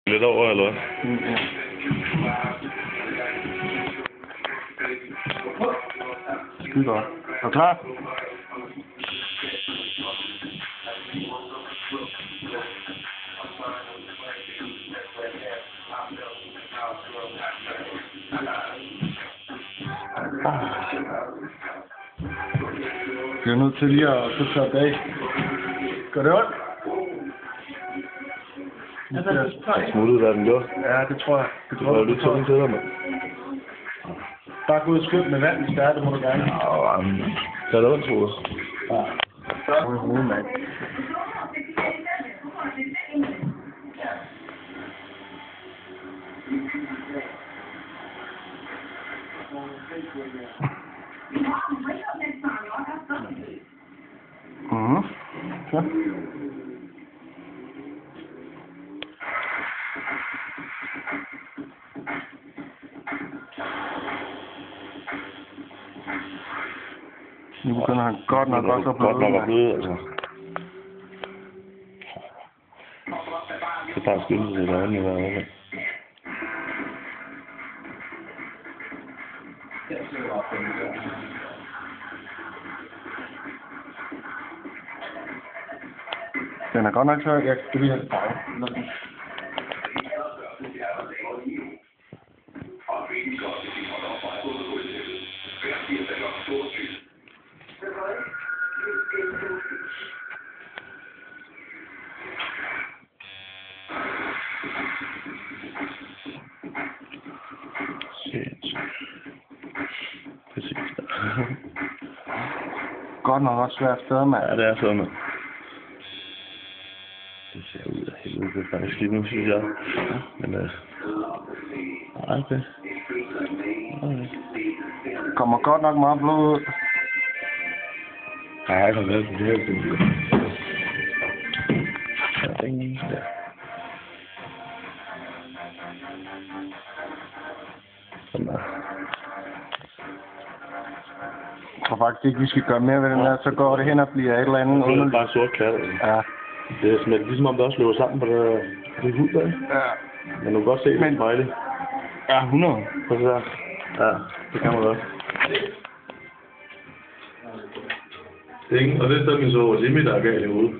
Lidt over, eller hvad? Ja. Skide godt. Er du klar? Jeg er nødt til lige at så tage bag. Gør det ondt? Jeg smuttede, hvad den gjorde. Ja, det tror jeg. Det var jo lidt tungt til dig, mand. Bare gå ud og skyld med vand, hvis det er, det må du gerne. Ja, det er da ondt, tror jeg. Ja. Hovedet, mand. Mhm. Ja. Nu begynder han godt nok også at bløde, altså. Det er bare skylden til det andet, i hvert fald. Den er godt nok så, jeg skal lige have det farve. Præcis. Godt nok også svært sted, mand. Ja, det er sådan, mand. Det ser ud af helvede, det er faktisk lige nu, synes jeg. Men okay. Kommer godt nok meget blod ud. Nej, jeg har været på det her. Ja, det er ingen der. Sådan der. Jeg tror faktisk ikke, vi skal gøre mere ved den her, så går det hen og bliver et eller andet Det er bare en sort klat, altså. Ja. Det er sådan, ligesom om det også løber sammen på det hud der. Ja. Men du kan godt se det smiley. Ja, 100. Prøv at se der. Ja, det kan man godt. Og det er stadig min så Jimmy, der er galt i hovedet.